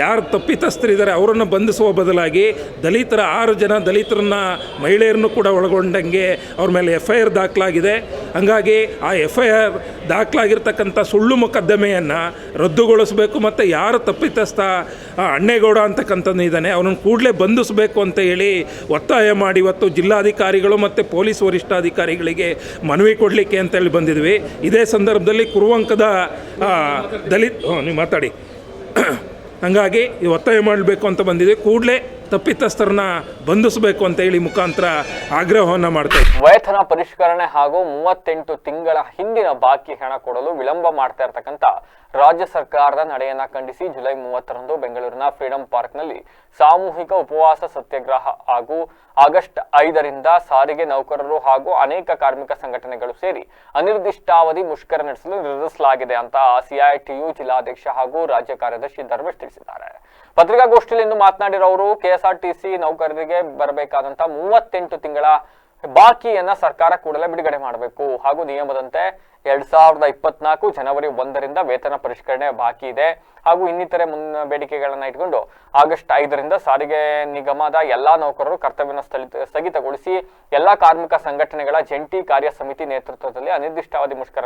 ಯಾರು ತಪ್ಪಿತಸ್ಥರಿದ್ದಾರೆ ಅವರನ್ನು ಬಂಧಿಸುವ ಬದಲಾಗಿ ದಲಿತರ 6 ಜನ ದಲಿತರನ್ನ ಮಹಿಳೆಯರನ್ನು ಕೂಡ ಒಳಗೊಂಡಂಗೆ ಅವ್ರ ಮೇಲೆ FIR ದಾಖಲಾಗಿದೆ. ಹಾಗಾಗಿ ಆ FIR ದಾಖಲಾಗಿರ್ತಕ್ಕಂಥ ಸುಳ್ಳು ಮೊಕದ್ದಮೆಯನ್ನು ರದ್ದುಗೊಳಿಸಬೇಕು ಮತ್ತು ಯಾರು ತಪ್ಪಿತಸ್ಥ ಅಣ್ಣೇಗೌಡ ಅಂತಕ್ಕಂಥದ್ದು ಇದ್ದಾನೆ ಅವನನ್ನು ಕೂಡಲೇ ಬಂಧಿಸಬೇಕು ಅಂತ ಹೇಳಿ ಒತ್ತಾಯ ಮಾಡಿ ಇವತ್ತು ಜಿಲ್ಲಾಧಿಕಾರಿಗಳು ಮತ್ತು ಪೊಲೀಸ್ ವರಿಷ್ಠಾಧಿಕಾರಿಗಳಿಗೆ ಮನವಿ ಕೊಡಲಿಕ್ಕೆ ಅಂತೇಳಿ ಬಂದಿದ್ವಿ. ಇದೇ ಸಂದರ್ಭದಲ್ಲಿ ಕುರುವಂಕದ ನೀವು ಮಾತಾಡಿ ಹಾಗಾಗಿ ಈ ಒತ್ತಾಯ ಮಾಡಬೇಕು ಅಂತ ಬಂದಿದೆ. ಕೂಡಲೇ ತಪ್ಪಿತಸ್ಥರನ್ನ ಬಂಧಿಸಬೇಕು ಅಂತ ಹೇಳಿ ಮುಖಾಂತರ ಆಗ್ರಹವನ್ನು ಮಾಡ್ತಾ ಇದ್ದೀವಿ. ವೇತನ ಪರಿಷ್ಕರಣೆ ಹಾಗೂ 38 ತಿಂಗಳ ಹಿಂದಿನ ಬಾಕಿ ಹಣ ಕೊಡಲು ವಿಳಂಬ ಮಾಡ್ತಾ ಇರತಕ್ಕಂತ ರಾಜ್ಯ ಸರ್ಕಾರದ ನಡೆಯನ್ನ ಖಂಡಿಸಿ ಜುಲೈ 30ರಂದು ಬೆಂಗಳೂರಿನ ಫ್ರೀಡಂ ಪಾರ್ಕ್ನಲ್ಲಿ ಸಾಮೂಹಿಕ ಉಪವಾಸ ಸತ್ಯಾಗ್ರಹ ಹಾಗೂ ಆಗಸ್ಟ್ 5ರಿಂದ ಸಾರಿಗೆ ನೌಕರರು ಹಾಗೂ ಅನೇಕ ಕಾರ್ಮಿಕ ಸಂಘಟನೆಗಳು ಸೇರಿ ಅನಿರ್ದಿಷ್ಟಾವಧಿ ಮುಷ್ಕರ ನಡೆಸಲು ನಿರ್ಧರಿಸಲಾಗಿದೆ ಅಂತ CITU ಜಿಲ್ಲಾಧ್ಯಕ್ಷ ಹಾಗೂ ರಾಜ್ಯ ಕಾರ್ಯದರ್ಶಿ ಧರ್ಮೇಶ್ ತಿಳಿಸಿದ್ದಾರೆ. ಪತ್ರಿಕಾಗೋಷ್ಠಿಯಲ್ಲಿಂದು ಮಾತನಾಡಿರೋ ಅವರು KSRTC ನೌಕರರಿಗೆ ಬರಬೇಕಾದಂತ 38 ತಿಂಗಳ ಬಾಕಿಯನ್ನ ಸರ್ಕಾರ ಕೂಡಲೇ ಬಿಡುಗಡೆ ಮಾಡಬೇಕು ಹಾಗೂ ನಿಯಮದಂತೆ 2024 ಜನವರಿ 1ರಿಂದ ವೇತನ ಪರಿಷ್ಕರಣೆ ಬಾಕಿ ಇದೆ ಹಾಗೂ ಇನ್ನಿತರೆ ಬೇಡಿಕೆಗಳನ್ನ ಇಟ್ಕೊಂಡು ಆಗಸ್ಟ್ 5ರಿಂದ ಸಾರಿಗೆ ನಿಗಮದ ಎಲ್ಲಾ ನೌಕರರು ಕರ್ತವ್ಯನ ಸ್ಥಗಿತಗೊಳಿಸಿ ಎಲ್ಲಾ ಕಾರ್ಮಿಕ ಸಂಘಟನೆಗಳ ಜಂಟಿ ಕಾರ್ಯ ಸಮಿತಿ ನೇತೃತ್ವದಲ್ಲಿ ಅನಿರ್ದಿಷ್ಟಾವಧಿ ಮುಷ್ಕರ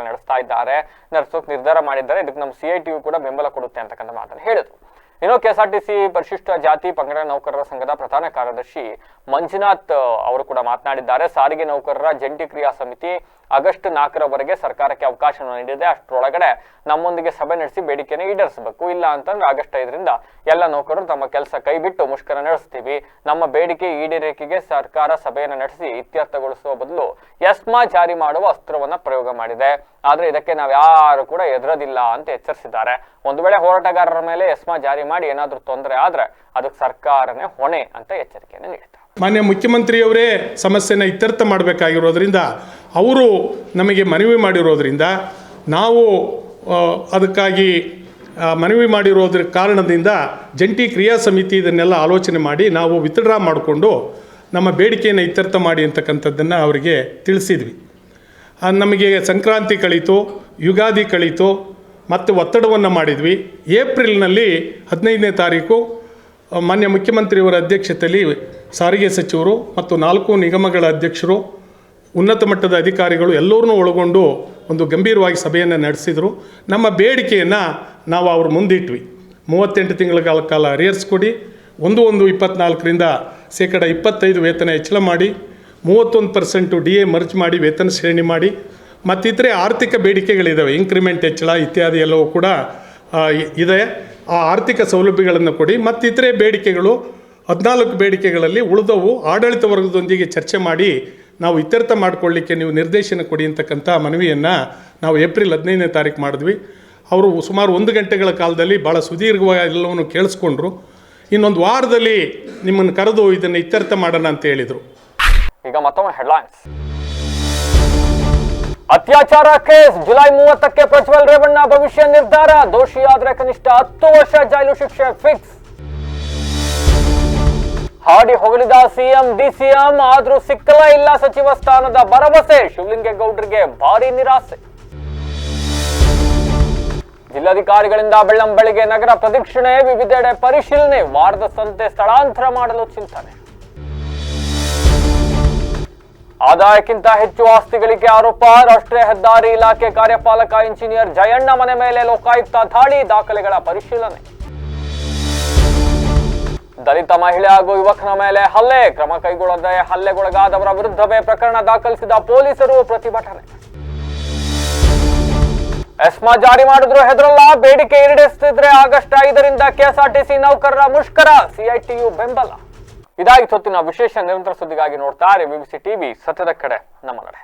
ನಡೆಸೋಕೆ ನಿರ್ಧಾರ ಮಾಡಿದ್ದಾರೆ. ಇದಕ್ಕೆ ನಮ್ಮ CITU ಕೂಡ ಬೆಂಬಲ ಕೊಡುತ್ತೆ ಅಂತಕ್ಕಂಥ ಮಾತನ್ನು ಹೇಳಿದರು. ಇನ್ನು KSRTC ಪರಿಶಿಷ್ಟ ಜಾತಿ ಪಂಗಡ ನೌಕರರ ಸಂಘದ ಪ್ರಧಾನ ಕಾರ್ಯದರ್ಶಿ ಮಂಜುನಾಥ್ ಅವರು ಕೂಡ ಮಾತನಾಡಿದ್ದಾರೆ. ಸಾರಿಗೆ ನೌಕರರ ಜಂಟಿ ಕ್ರಿಯಾ ಸಮಿತಿ ಆಗಸ್ಟ್ 4ರವರೆಗೆ ಸರ್ಕಾರಕ್ಕೆ ಅವಕಾಶವನ್ನು ನೀಡಿದೆ. ಅಷ್ಟರೊಳಗಡೆ ನಮ್ಮೊಂದಿಗೆ ಸಭೆ ನಡೆಸಿ ಬೇಡಿಕೆಯನ್ನು ಈಡೇರಿಸಬೇಕು. ಇಲ್ಲ ಅಂತಂದ್ರೆ ಆಗಸ್ಟ್ 5ರಿಂದ ಎಲ್ಲ ನೌಕರರು ತಮ್ಮ ಕೆಲಸ ಕೈ ಬಿಟ್ಟು ಮುಷ್ಕರ ನಡೆಸ್ತೀವಿ. ನಮ್ಮ ಬೇಡಿಕೆ ಈಡೇರಿಕೆಗೆ ಸರ್ಕಾರ ಸಭೆಯನ್ನು ನಡೆಸಿ ಇತ್ಯರ್ಥಗೊಳಿಸುವ ಬದಲು ಎಸ್ಮಾ ಜಾರಿ ಮಾಡುವ ಅಸ್ತ್ರವನ್ನ ಪ್ರಯೋಗ ಮಾಡಿದೆ. ಆದ್ರೆ ಇದಕ್ಕೆ ನಾವು ಯಾರು ಕೂಡ ಎದುರೋದಿಲ್ಲ ಅಂತ ಎಚ್ಚರಿಸಿದ್ದಾರೆ. ಒಂದು ವೇಳೆ ಹೋರಾಟಗಾರರ ಮೇಲೆ ಎಸ್ಮಾ ಜಾರಿ ಮಾಡಿ ಏನಾದ್ರೂ ತೊಂದರೆ ಆದ್ರೆ ಅದಕ್ಕೆ ಸರ್ಕಾರನೇ ಹೊಣೆ ಅಂತ ಎಚ್ಚರಿಕೆಯನ್ನು ನೀಡಿದ್ದಾರೆ. ಮಾನ್ಯ ಮುಖ್ಯಮಂತ್ರಿಯವರೇ ಸಮಸ್ಯೆನ ಇತ್ಯರ್ಥ ಮಾಡಬೇಕಾಗಿರೋದ್ರಿಂದ ಅವರು ನಮಗೆ ಮನವಿ ಮಾಡಿರೋದ್ರಿಂದ ನಾವು ಅದಕ್ಕಾಗಿ ಮನವಿ ಮಾಡಿರೋದ್ರ ಕಾರಣದಿಂದ ಜಂಟಿ ಕ್ರಿಯಾ ಸಮಿತಿ ಇದನ್ನೆಲ್ಲ ಆಲೋಚನೆ ಮಾಡಿ ನಾವು ವಿತ್ಡ್ರಾ ಮಾಡಿಕೊಂಡು ನಮ್ಮ ಬೇಡಿಕೆಯನ್ನು ಇತ್ಯರ್ಥ ಮಾಡಿ ಅಂತಕ್ಕಂಥದ್ದನ್ನು ಅವರಿಗೆ ತಿಳಿಸಿದ್ವಿ. ನಮಗೆ ಸಂಕ್ರಾಂತಿ ಕಳೀತು, ಯುಗಾದಿ ಕಳೀತು, ಮತ್ತು ಒತ್ತಡವನ್ನು ಮಾಡಿದ್ವಿ. ಏಪ್ರಿಲ್ನಲ್ಲಿ 15ನೇ ತಾರೀಕು ಮಾನ್ಯ ಮುಖ್ಯಮಂತ್ರಿಯವರ ಅಧ್ಯಕ್ಷತೆಯಲ್ಲಿ ಸಾರಿಗೆ ಸಚಿವರು ಮತ್ತು 4 ನಿಗಮಗಳ ಅಧ್ಯಕ್ಷರು, ಉನ್ನತ ಮಟ್ಟದ ಅಧಿಕಾರಿಗಳು ಎಲ್ಲರನ್ನೂ ಒಳಗೊಂಡು ಒಂದು ಗಂಭೀರವಾಗಿ ಸಭೆಯನ್ನು ನಡೆಸಿದರು. ನಮ್ಮ ಬೇಡಿಕೆಯನ್ನು ನಾವು ಅವ್ರ ಮುಂದಿಟ್ವಿ. 38 ತಿಂಗಳ ಕಾಲ ಅರಿಯರ್ಸ್ ಕೊಡಿ, 1/1/24ರಿಂದ 25% ವೇತನ ಹೆಚ್ಚಳ ಮಾಡಿ, 31% DA ಮರ್ಜ್ ಮಾಡಿ ವೇತನ ಶ್ರೇಣಿ ಮಾಡಿ, ಮತ್ತಿತರೆ ಆರ್ಥಿಕ ಬೇಡಿಕೆಗಳಿದ್ದಾವೆ, ಇನ್ಕ್ರಿಮೆಂಟ್ ಹೆಚ್ಚಳ ಇತ್ಯಾದಿ ಎಲ್ಲವೂ ಕೂಡ ಇದೆ. ಆ ಆರ್ಥಿಕ ಸೌಲಭ್ಯಗಳನ್ನು ಕೊಡಿ. ಮತ್ತಿತರೆ ಬೇಡಿಕೆಗಳು 14 ಬೇಡಿಕೆಗಳಲ್ಲಿ ಉಳಿದವು ಆಡಳಿತ ವರ್ಗದೊಂದಿಗೆ ಚರ್ಚೆ ಮಾಡಿ ನಾವು ಇತ್ಯರ್ಥ ಮಾಡಿಕೊಳ್ಳಿಕ್ಕೆ ನೀವು ನಿರ್ದೇಶನ ಕೊಡಿ ಅಂತಕ್ಕಂಥ ಮನವಿಯನ್ನು ನಾವು ಏಪ್ರಿಲ್ 15ನೇ ತಾರೀಕು ಮಾಡಿದ್ವಿ. ಅವರು ಸುಮಾರು 1 ಗಂಟೆಗಳ ಕಾಲದಲ್ಲಿ ಭಾಳ ಸುದೀರ್ಘವಾಗಿ ಎಲ್ಲವನ್ನು ಕೇಳಿಸ್ಕೊಂಡ್ರು. ಇನ್ನೊಂದು ವಾರದಲ್ಲಿ ನಿಮ್ಮನ್ನು ಕರೆದು ಇದನ್ನು ಇತ್ಯರ್ಥ ಮಾಡೋಣ ಅಂತ ಹೇಳಿದರು. ಈಗ ಮತ್ತೊಮ್ಮೆ ಹೆಡ್ಲೈನ್ಸ್. ಅತ್ಯಾಚಾರ ಕೇಸ್ ಜುಲೈ 30ಕ್ಕೆ ಪ್ರಜ್ವಲ್ ರೇವಣ್ಣ ಭವಿಷ್ಯ ನಿರ್ಧಾರ. ದೋಷಿಯಾದ್ರೆ ಕನಿಷ್ಠ 10 ವರ್ಷ ಜೈಲು ಶಿಕ್ಷೆ ಫಿಕ್ಸ್. ಹಾಡಿ ಹೊಗಳಿದ CM DCM ಆದ್ರೂ ಸಿಕ್ಕಲೇ ಇಲ್ಲ ಸಚಿವ ಸ್ಥಾನದ ಭರವಸೆ. ಶಿವಲಿಂಗೇಗೌಡರಿಗೆ ಭಾರಿ ನಿರಾಸೆ. ಜಿಲ್ಲಾಧಿಕಾರಿಗಳಿಂದ ಬೆಳ್ಳಂಬೆಳಿಗ್ಗೆ ನಗರ ಪ್ರದಕ್ಷಿಣೆ, ವಿವಿಧೆಡೆ ಪರಿಶೀಲನೆ, ವಾರದ ಸಂತೆ ಸ್ಥಳಾಂತರ ಮಾಡಲು ಚಿಂತನೆ. ಆದಾಯಕ್ಕಿಂತ ಹೆಚ್ಚು ಆಸ್ತಿ ಗಳಿಕೆ ಆರೋಪ. ರಾಷ್ಟ್ರೀಯ ಹೆದ್ದಾರಿ ಇಲಾಖೆ ಕಾರ್ಯಪಾಲಕ ಇಂಜಿನಿಯರ್ ಜಯಣ್ಣ ಮನೆ ಮೇಲೆ ಲೋಕಾಯುಕ್ತ ದಾಳಿ, ದಾಖಲೆಗಳ ಪರಿಶೀಲನೆ. ದಲಿತ ಮಹಿಳೆ ಹಾಗೂ ಯುವಕನ ಮೇಲೆ ಹಲ್ಲೆ, ಕ್ರಮ ಕೈಗೊಳ್ಳದೆ ಹಲ್ಲೆಗೊಳಗಾದವರ ವಿರುದ್ಧವೇ ಪ್ರಕರಣ ದಾಖಲಿಸಿದ ಪೊಲೀಸರು ಪ್ರತಿಭಟನೆ. ಎಸ್ಮಾ ಜಾರಿ ಮಾಡಿದ್ರು ಹೆದರಲ್ಲ, ಬೇಡಿಕೆ ಈಡೇರಿಸದಿದ್ರೆ ಆಗಸ್ಟ್ 5ರಿಂದ KSRTC ನೌಕರರ ಮುಷ್ಕರ. CITU ಬೆಂಬಲ. ಇದಾಗಿತ್ತು ಹೊತ್ತಿನ ವಿಶೇಷ. ನಿರಂತರ ಸುದ್ದಿಗಾಗಿ ನೋಡ್ತಾ ಇರಿ BBC TV, ಸತ್ಯದ ಕಡೆ ನಮ್ಮ ನಡೆ.